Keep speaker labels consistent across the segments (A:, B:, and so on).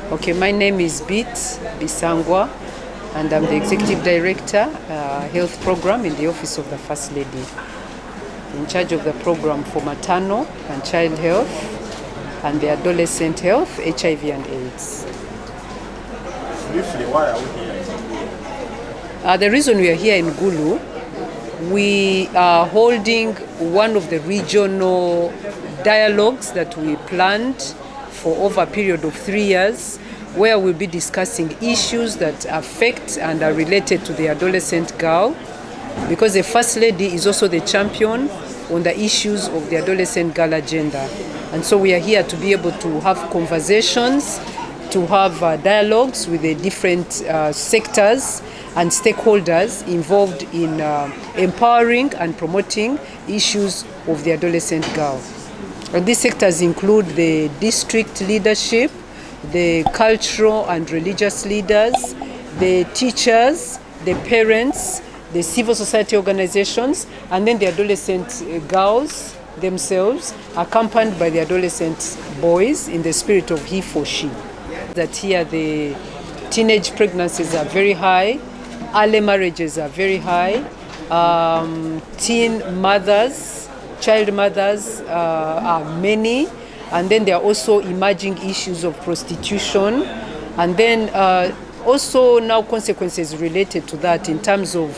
A: Okay, my name is Bisangwa, and I'm the Executive Director, Health Program in the Office of the First Lady, in charge of the program for maternal and child health and the adolescent health, HIV and AIDS.
B: Briefly, why are we here?
A: The reason we are here in Gulu, we are holding one of the regional dialogues that we planned for over a period of 3 years, where we'll be discussing issues that affect and are related to the adolescent girl, because the First Lady is also the champion on the issues of the adolescent girl agenda. And so we are here to be able to have conversations, to have dialogues with the different sectors and stakeholders involved in empowering and promoting issues of the adolescent girl. And these sectors include the district leadership, the cultural and religious leaders, the teachers, the parents, the civil society organizations, and then the adolescent girls themselves, accompanied by the adolescent boys in the spirit of he for she. That here the teenage pregnancies are very high, early marriages are very high, teen mothers, child mothers are many, and then there are also emerging issues of prostitution, and then also now consequences related to that in terms of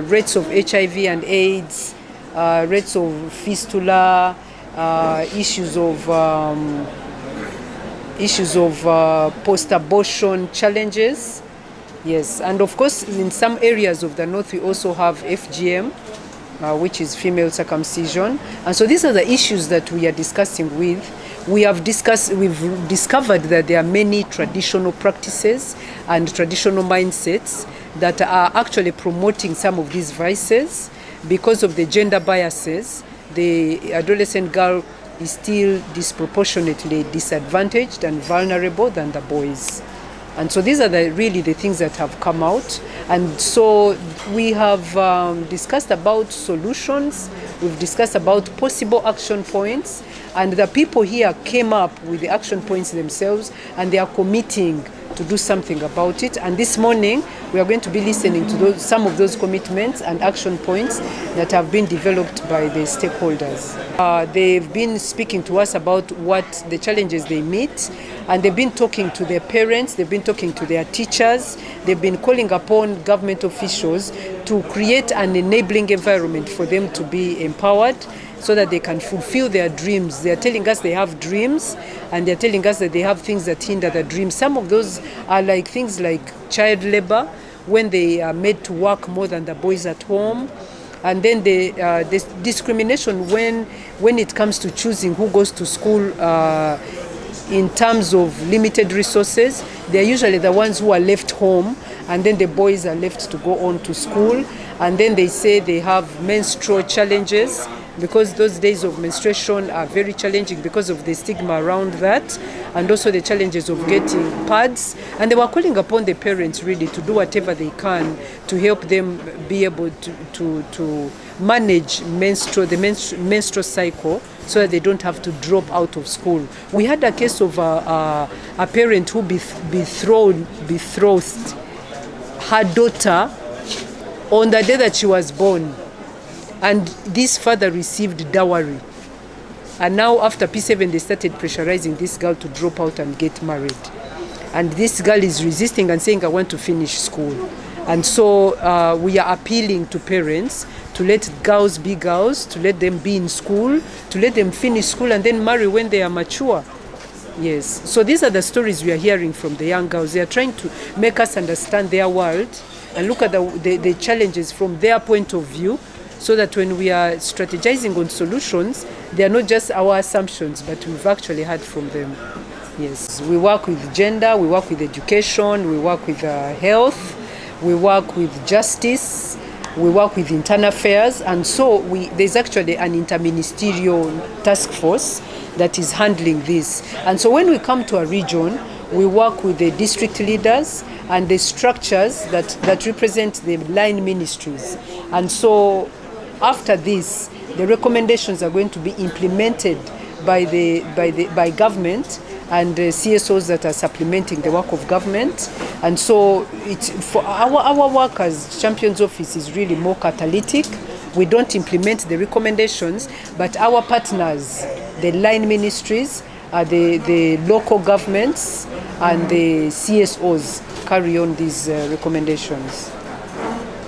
A: rates of HIV and AIDS, rates of fistula, issues of post-abortion challenges. Yes, and of course in some areas of the north we also have FGM, which is female circumcision. And so these are the issues that we are discussing with. We've discovered that there are many traditional practices and traditional mindsets that are actually promoting some of these vices. Because of the gender biases, the adolescent girl is still disproportionately disadvantaged and vulnerable than the boys. And so these are really the things that have come out. And so we have discussed about solutions, we've discussed about possible action points, and the people here came up with the action points themselves, and they are committing to do something about it. And this morning we are going to be listening to some of those commitments and action points that have been developed by the stakeholders. They've been speaking to us about what the challenges they meet, and they've been talking to their parents, they've been talking to their teachers, they've been calling upon government officials to create an enabling environment for them to be empowered so that they can fulfill their dreams. They're telling us they have dreams, and they're telling us that they have things that hinder the dreams. Some of those are like things like child labor, when they are made to work more than the boys at home. And then the discrimination when it comes to choosing who goes to school in terms of limited resources. They're usually the ones who are left home, and then the boys are left to go on to school. And then they say they have menstrual challenges, because those days of menstruation are very challenging because of the stigma around that, and also the challenges of getting pads. And they were calling upon the parents really to do whatever they can to help them be able to manage the menstrual cycle, so that they don't have to drop out of school. We had a case of a parent who betrothed her daughter on the day that she was born. And this father received dowry. And now after P7, they started pressurizing this girl to drop out and get married. And this girl is resisting and saying, I want to finish school. And so we are appealing to parents to let girls be girls, to let them be in school, to let them finish school and then marry when they are mature. Yes. So these are the stories we are hearing from the young girls. They are trying to make us understand their world and look at the challenges from their point of view, so that when we are strategizing on solutions, they are not just our assumptions, but we've actually heard from them. Yes, we work with gender, we work with education, we work with health, we work with justice, we work with internal affairs, and so there's actually an interministerial task force that is handling this. And so when we come to a region, we work with the district leaders and the structures that represent the line ministries. And so after this, the recommendations are going to be implemented by government, and CSOs that are supplementing the work of government. And so it's for our work as Champions Office is really more catalytic. We don't implement the recommendations, but our partners, the line ministries, the local governments and the CSOs carry on these recommendations.